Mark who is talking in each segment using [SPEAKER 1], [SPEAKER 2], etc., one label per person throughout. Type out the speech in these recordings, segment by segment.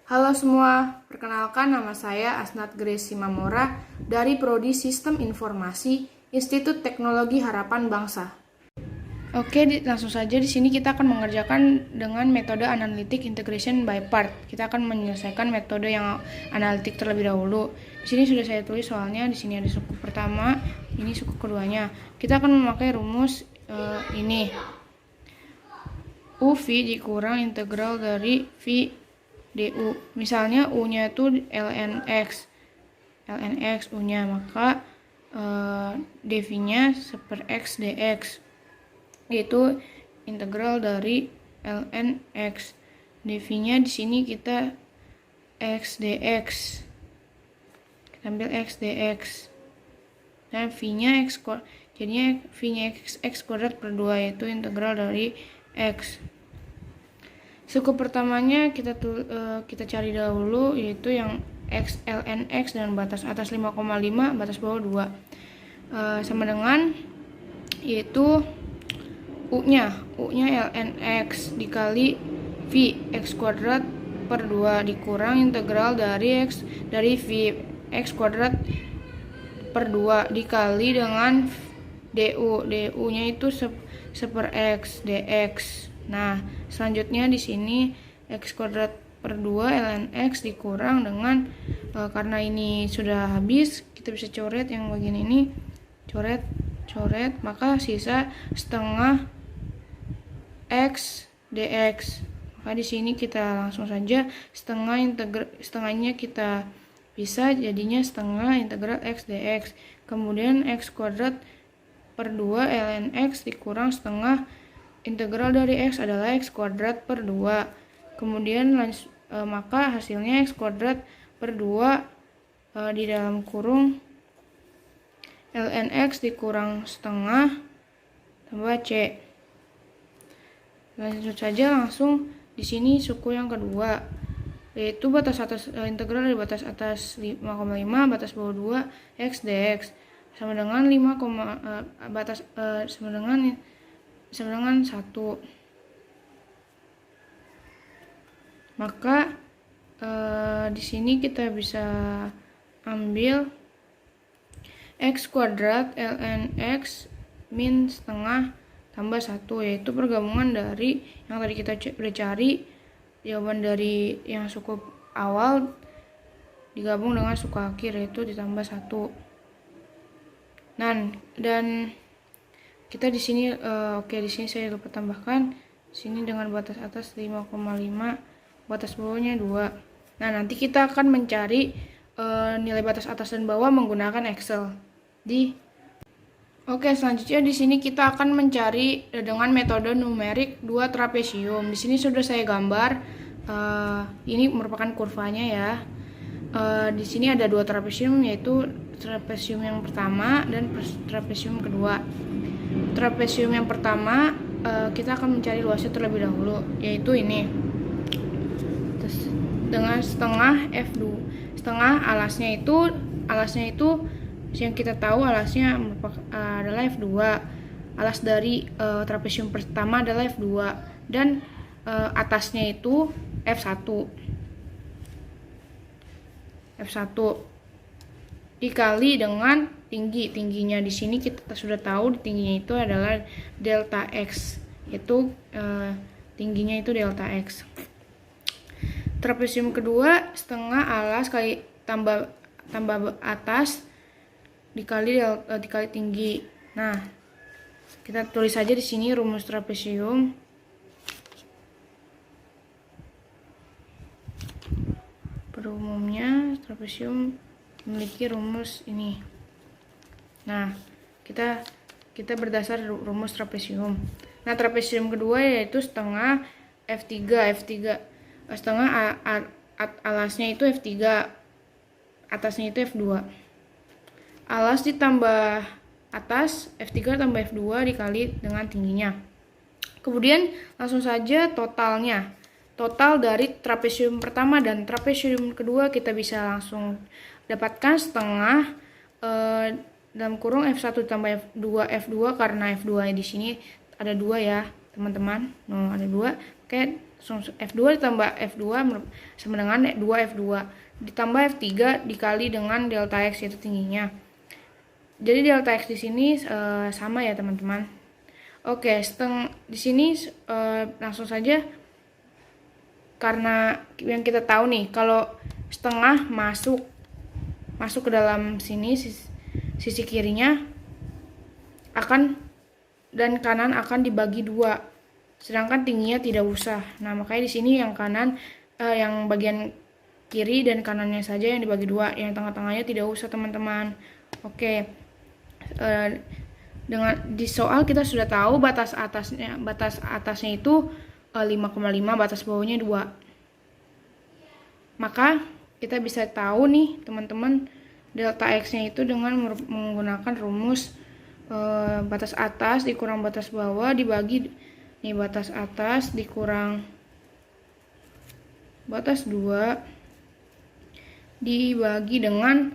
[SPEAKER 1] Halo semua, perkenalkan nama saya Asnat Grace Simamora dari Prodi Sistem Informasi Institut Teknologi Harapan Bangsa. Oke, langsung saja di sini kita akan mengerjakan dengan metode analytic integration by part. Kita akan menyelesaikan metode yang analitik terlebih dahulu. Di sini sudah saya tulis soalnya. Di sini ada suku pertama, ini suku keduanya. Kita akan memakai rumus ini. UV dikurang integral dari V du. Misalnya U-nya itu lnx U-nya, maka dv-nya seper x dx, yaitu integral dari lnx. dv-nya di sini kita x dx. Kita ambil x dx. Dan v-nya x kuadrat. Jadinya v-nya x kuadrat per 2, yaitu integral dari x. Suku pertamanya kita cari dahulu, yaitu yang x lnx dan batas atas 5,5, batas bawah 2. Sama dengan yaitu u-nya lnx dikali v x kuadrat per 2 dikurang integral dari v x kuadrat per 2 dikali dengan du-nya itu seper x dx. Nah, selanjutnya di sini x kuadrat per 2 lnx dikurang dengan karena ini sudah habis, kita bisa coret yang bagian ini, coret, maka sisa setengah x dx. Maka di sini kita langsung saja setengahnya kita bisa, jadinya setengah integral x dx. Kemudian x kuadrat per 2 lnx dikurang setengah integral dari x adalah x kuadrat per 2. Kemudian maka hasilnya x kuadrat per 2 di dalam kurung lnx dikurang setengah tambah c. Lanjut saja langsung di sini suku yang kedua, yaitu batas atas integral dari batas atas 5,5 batas bawah 2 x dx sama dengan 5, batas sama dengan 1. Maka di sini kita bisa ambil x kuadrat lnx min setengah tambah 1, yaitu pergabungan dari yang tadi kita udah cari, jawaban dari yang suku awal digabung dengan suku akhir, yaitu ditambah 1. Dan kita di sini di sini saya lupa tambahkan di sini dengan batas atas 5,5, batas bawahnya 2. Nah, nanti kita akan mencari nilai batas atas dan bawah menggunakan Excel. Selanjutnya di sini kita akan mencari dengan metode numerik 2 trapesium. Di sini sudah saya gambar. Ini merupakan kurvanya ya. Di sini ada 2 trapesium, yaitu trapesium yang pertama dan trapesium kedua. Trapesium yang pertama kita akan mencari luasnya terlebih dahulu, yaitu ini. Terus dengan setengah f2. Setengah alasnya itu yang kita tahu alasnya adalah f2. Alas dari trapesium pertama adalah f2 dan atasnya itu f1. Dikali dengan tingginya. Di sini kita sudah tahu tingginya itu adalah delta x, yaitu tingginya itu delta x. Trapesium kedua setengah alas kali tambah atas dikali tinggi. Nah, kita tulis saja di sini rumus trapesium. Pada umumnya trapesium memiliki rumus ini. Nah, kita berdasar rumus trapesium. Nah, trapesium kedua yaitu setengah f3. Setengah alasnya itu f3, atasnya itu f2. Alas ditambah atas f3 tambah f2 dikali dengan tingginya. Kemudian langsung saja totalnya. Total dari trapesium pertama dan trapesium kedua kita bisa langsung dapatkan setengah dalam kurung f1 tambah f2 karena f2 di sini ada 2 ya teman-teman. Ada 2. Oke, F2 ditambah F2 sama dengan 2F2 ditambah F3 dikali dengan delta X, yaitu tingginya. Jadi delta X di sini sama ya teman-teman. Oke, di sini langsung saja, karena yang kita tahu nih, kalau setengah masuk ke dalam sini, sisi kirinya dan kanan akan dibagi 2, sedangkan tingginya tidak usah. Nah, makanya di sini yang kanan, yang bagian kiri dan kanannya saja yang dibagi 2, yang tengah-tengahnya tidak usah teman-teman. Oke, dengan di soal kita sudah tahu batas atasnya itu 5,5, batas bawahnya 2. Maka kita bisa tahu nih teman-teman, delta X-nya itu dengan menggunakan rumus batas atas dikurang batas bawah dibagi nih batas atas dikurang batas 2 dibagi dengan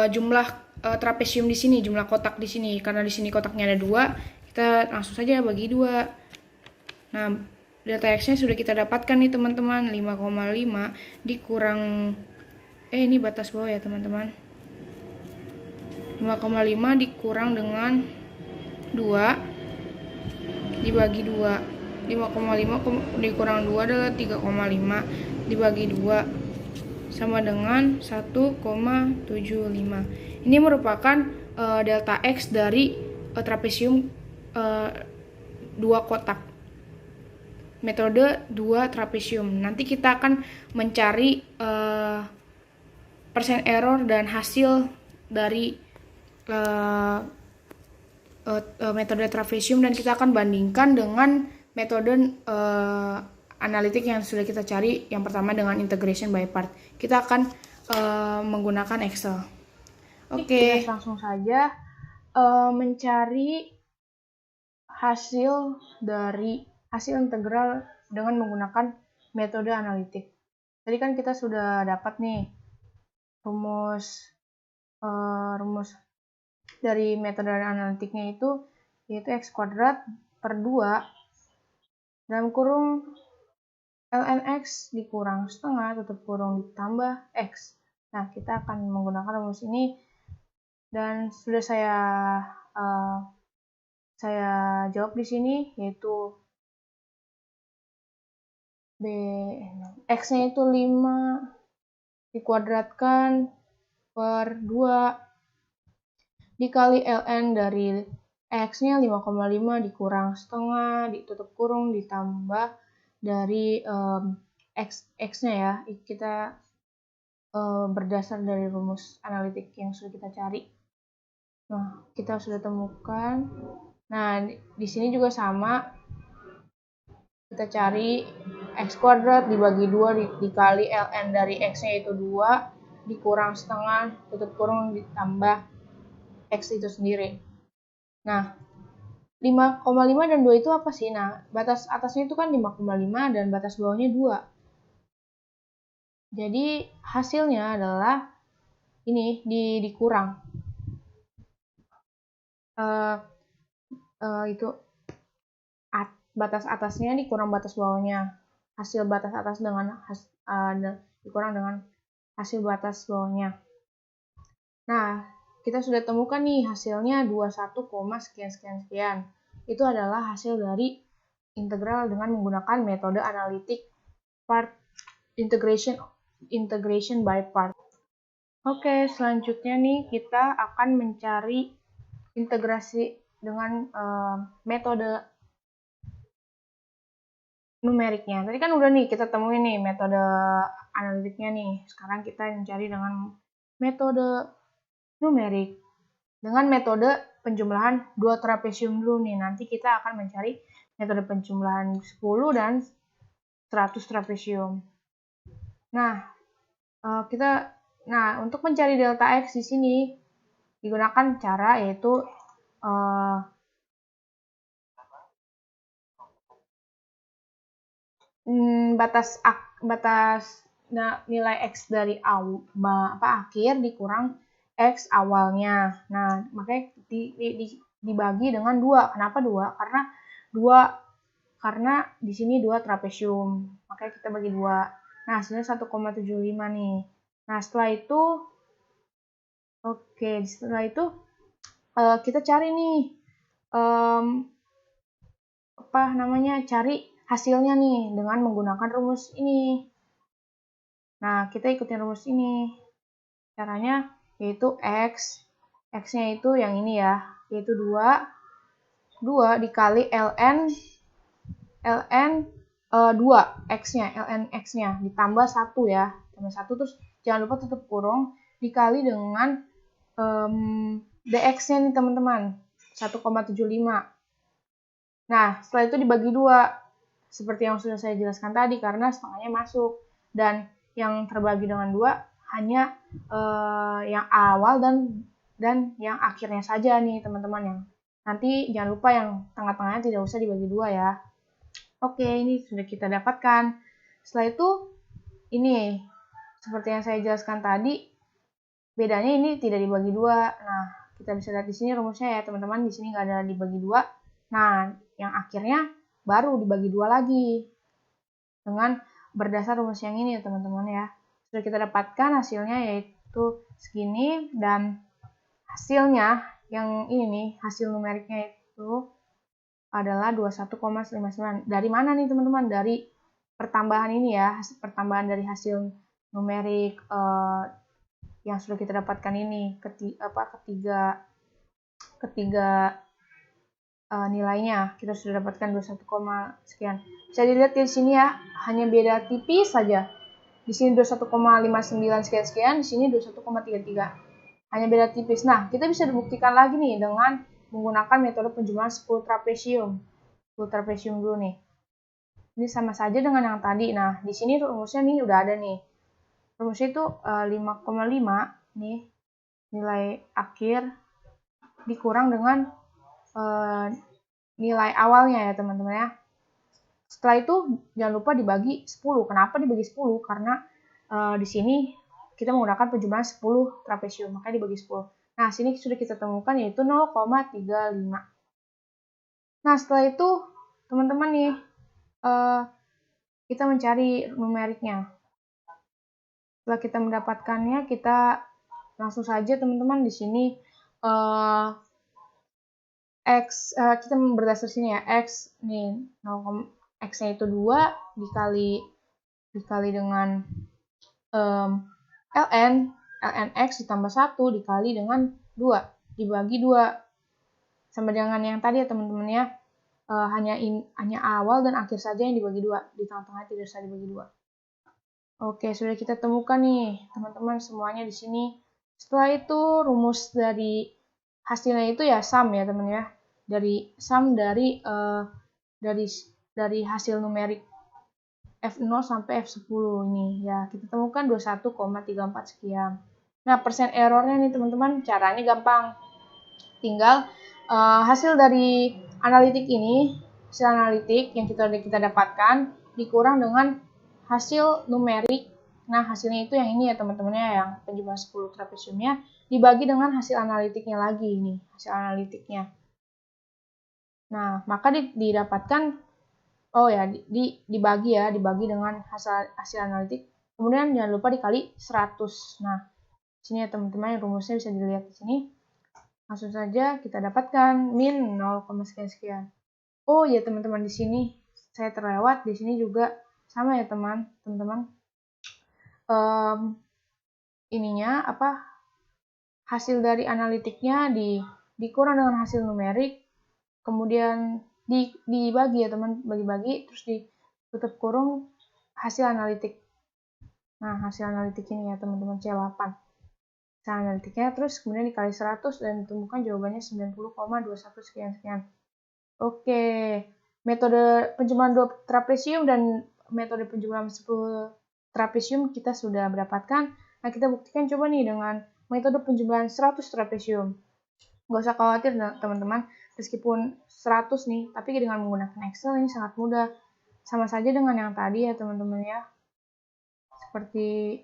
[SPEAKER 1] jumlah trapesium di sini, jumlah kotak di sini. Karena di sini kotaknya ada 2, kita langsung saja bagi 2. Nah, delta X-nya sudah kita dapatkan nih teman-teman, 5,5 dikurang ini batas bawah ya teman-teman. 5,5 dikurang dengan 2 dibagi 2. 5,5 dikurang 2 adalah 3,5 dibagi 2 sama dengan 1,75. Ini merupakan delta X dari trapesium 2 kotak. Metode 2 trapesium. Nanti kita akan mencari persen error dan hasil dari metode trapesium, dan kita akan bandingkan dengan metode analitik yang sudah kita cari yang pertama dengan integration by part. Kita akan menggunakan Excel. Oke, langsung saja mencari hasil integral dengan menggunakan metode analitik. Tadi kan kita sudah dapat nih rumus dari metode analitiknya yaitu X kuadrat per 2 dalam kurung ln X dikurang setengah tutup kurung ditambah X. Nah, kita akan menggunakan rumus ini, dan sudah saya jawab di sini, yaitu X-nya itu 5 dikuadratkan per 2 dikali ln dari X-nya 5,5 dikurang setengah ditutup kurung ditambah dari X-nya ya. Kita berdasar dari rumus analitik yang sudah kita cari. Nah, kita sudah temukan. Nah, di sini juga sama. Kita cari X kuadrat dibagi 2 dikali ln dari X-nya itu 2 dikurang setengah tutup kurung ditambah X itu sendiri. Nah, 5,5 dan 2 itu apa sih? Nah, batas atasnya itu kan 5,5 dan batas bawahnya 2. Jadi, hasilnya adalah ini dikurang. Itu batas atasnya dikurang batas bawahnya. Hasil batas atas dengan dikurang dengan hasil batas bawahnya. Nah, kita sudah temukan nih hasilnya 21, sekian. Itu adalah hasil dari integral dengan menggunakan metode analitik part integration by part. Oke, selanjutnya nih kita akan mencari integrasi dengan metode numeriknya. Tadi kan udah nih kita temuin nih metode analitiknya nih. Sekarang kita mencari dengan metode numerik. Dengan metode penjumlahan 2 trapesium dulu nih. Nanti kita akan mencari metode penjumlahan 10 dan 100 trapesium. Nah, untuk mencari delta X di sini digunakan cara yaitu nilai X dari akhir dikurang X awalnya. Nah, makanya dibagi dengan 2. Kenapa 2? Karena 2 karena di sini 2 trapesium, makanya kita bagi 2. Nah, hasilnya 1,75 nih. Nah, setelah itu, kita cari nih, cari hasilnya nih dengan menggunakan rumus ini. Nah, kita ikutin rumus ini. Caranya yaitu X-nya itu yang ini ya, yaitu 2 dikali ln 2 ln X-nya ditambah 1 ya. Tambah 1 terus jangan lupa tutup kurung dikali dengan dx-nya nih teman-teman, 1,75. Nah, setelah itu dibagi 2. Seperti yang sudah saya jelaskan tadi, karena setengahnya masuk. Dan yang terbagi dengan 2 hanya yang awal dan yang akhirnya saja nih teman-teman. Yang nanti jangan lupa yang tengah-tengahnya tidak usah dibagi 2 ya. Oke, ini sudah kita dapatkan. Setelah itu, ini seperti yang saya jelaskan tadi, bedanya ini tidak dibagi 2. Nah, kita bisa lihat di sini rumusnya ya teman-teman. Di sini nggak ada dibagi 2. Nah, yang akhirnya baru dibagi 2 lagi dengan berdasar rumus yang ini ya teman-teman ya. Sudah kita dapatkan hasilnya yaitu segini, dan hasilnya yang ini nih, hasil numeriknya itu adalah 21,59. Dari mana nih teman-teman? Dari pertambahan ini ya, pertambahan dari hasil numerik yang sudah kita dapatkan ini, ketiga nilainya kita sudah dapatkan 21, sekian. Bisa dilihat di sini ya, hanya beda tipis saja. Di sini 21,59 sekian, di sini 21,33. Hanya beda tipis. Nah, kita bisa dibuktikan lagi nih dengan menggunakan metode penjumlahan 10 trapesium. 10 trapesium dulu nih. Ini sama saja dengan yang tadi. Nah, di sini rumusnya nih udah ada nih. Rumusnya itu 5,5 nih nilai akhir dikurang dengan nilai awalnya ya teman-teman ya. Setelah itu jangan lupa dibagi 10. Kenapa dibagi 10? Karena di sini kita menggunakan penjumlahan 10 trapesium, makanya dibagi 10. Nah, sini sudah kita temukan yaitu 0,35. Nah, setelah itu teman-teman nih kita mencari numeriknya. Setelah kita mendapatkannya, kita langsung saja teman-teman di sini kita berdasar sini ya, X nih X-nya itu 2 dikali dengan ln X ditambah 1 dikali dengan 2 dibagi 2 sama dengan yang tadi ya teman-teman ya. Hanya awal dan akhir saja yang dibagi 2, di tengah-tengah tidak usah dibagi 2. Oke, sudah kita temukan nih teman-teman semuanya di sini. Setelah itu rumus dari hasilnya itu ya sum ya teman ya. Dari sum dari hasil numerik F0 sampai F10 ini ya, kita temukan 21,34 sekian. Nah, persen errornya nih teman-teman, caranya gampang. Tinggal hasil dari analitik ini, hasil analitik yang kita dapatkan dikurang dengan hasil numerik. Nah, hasilnya itu yang ini ya teman-teman ya, yang penjumlahan 10 trapesiumnya dibagi dengan hasil analitiknya lagi ini, hasil analitiknya. Nah, maka didapatkan dibagi dengan hasil analitik. Kemudian jangan lupa dikali 100. Nah, sini ya teman-teman, rumusnya bisa dilihat di sini. Langsung saja kita dapatkan min 0, sekian. Oh ya teman-teman, di sini saya terlewat, di sini juga sama ya teman-teman. Hasil dari analitiknya dikurang dengan hasil numerik, kemudian dibagi ya teman, bagi-bagi, terus ditutup kurung hasil analitik. Nah, hasil analitik ini ya teman-teman, C8. Hasil analitiknya, terus kemudian dikali 100 dan ditemukan jawabannya 90,21 sekian. Oke, metode penjumlahan 2 trapesium dan metode penjumlahan 10 trapesium kita sudah mendapatkan. Nah, kita buktikan coba nih dengan metode penjumlahan 100 trapesium. Nggak usah khawatir teman-teman, meskipun 100 nih, tapi dengan menggunakan Excel ini sangat mudah. Sama saja dengan yang tadi ya teman-teman ya. Seperti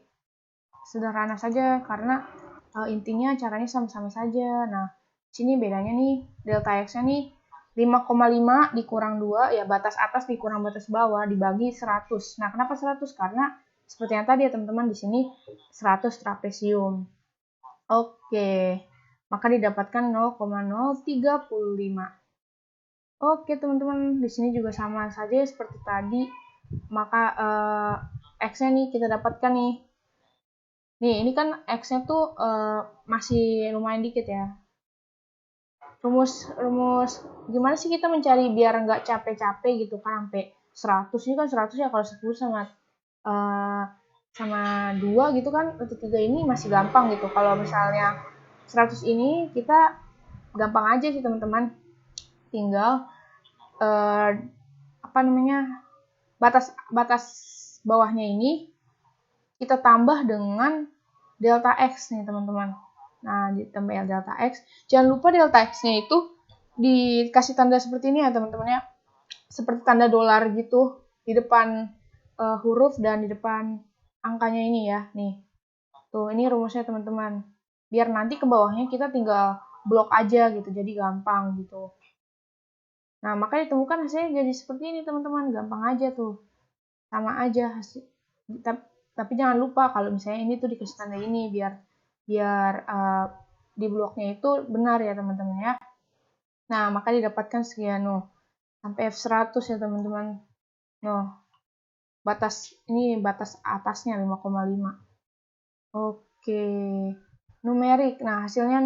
[SPEAKER 1] sederhana saja, karena intinya caranya sama-sama saja. Nah, sini bedanya nih, delta X-nya nih 5,5 dikurang 2, ya batas atas dikurang batas bawah, dibagi 100. Nah, kenapa 100? Karena seperti yang tadi ya teman-teman, di sini 100 trapesium. Oke, maka didapatkan 0,035. Oke teman-teman, di sini juga sama saja seperti tadi. Maka X-nya nih kita dapatkan nih. Nih, ini kan X-nya tuh masih lumayan dikit ya. Rumus gimana sih kita mencari biar nggak capek-capek gitu kan, sampai 100 ini kan 100 ya, kalau 10 sama 2 gitu kan, untuk 3 ini masih gampang gitu. Kalau misalnya 100 ini kita gampang aja sih teman-teman, tinggal batas bawahnya ini kita tambah dengan delta X nih teman-teman. Nah, ditambah delta X. Jangan lupa delta X-nya itu dikasih tanda seperti ini ya teman-teman ya. Seperti tanda dolar gitu. Di depan huruf dan di depan angkanya ini ya. Nih. Tuh, ini rumusnya teman-teman. Biar nanti ke bawahnya kita tinggal blok aja gitu. Jadi gampang gitu. Nah, maka ditemukan hasilnya jadi seperti ini teman-teman. Gampang aja tuh. Sama aja hasil. Tapi jangan lupa kalau misalnya ini tuh dikasih tanda ini biar di bloknya itu benar ya teman-teman ya. Nah, maka didapatkan sekian sampai F100 ya teman-teman. Batas atasnya 5,5. Oke. Numerik. Nah, hasilnya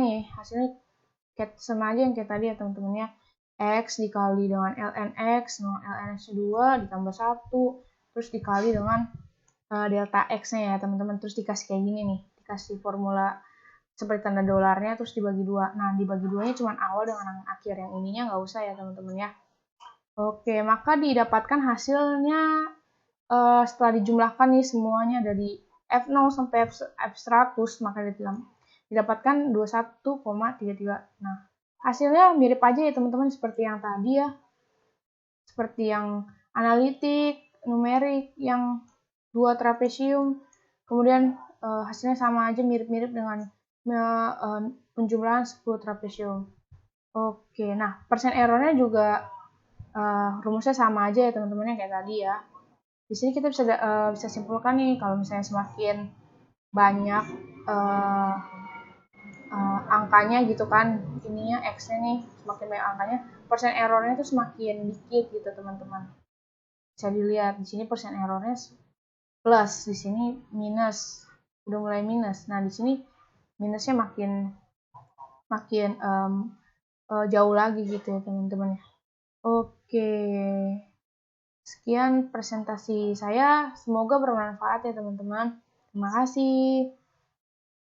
[SPEAKER 1] sama aja yang kayak tadi ya teman-teman ya. X dikali dengan ln X, ln X2 ditambah 1, terus dikali dengan delta X-nya ya teman-teman. Terus dikasih kayak gini nih. Dikasih formula seperti tanda dolarnya, terus dibagi 2. Nah, dibagi 2-nya cuma awal dengan akhir, yang ininya nggak usah ya teman-teman ya. Oke, maka didapatkan hasilnya setelah dijumlahkan nih semuanya dari F0 sampai F100, maka didapatkan 21,33. Nah, hasilnya mirip aja ya teman-teman seperti yang tadi ya. Seperti yang analitik, numerik, yang 2 trapesium. Kemudian hasilnya sama aja, mirip-mirip dengan penjumlahan 10 trapesium. Oke, nah persen errornya juga rumusnya sama aja ya teman-teman yang kayak tadi ya. Di sini kita bisa simpulkan nih, kalau misalnya semakin banyak angkanya gitu kan, ininya X-nya nih, semakin banyak angkanya, persen errornya itu semakin dikit gitu teman-teman. Bisa dilihat di sini persen errornya plus, di sini minus, udah mulai minus. Nah, di sini minusnya makin jauh lagi gitu ya teman-teman ya. Oke, sekian presentasi saya, semoga bermanfaat ya teman-teman. Terima kasih.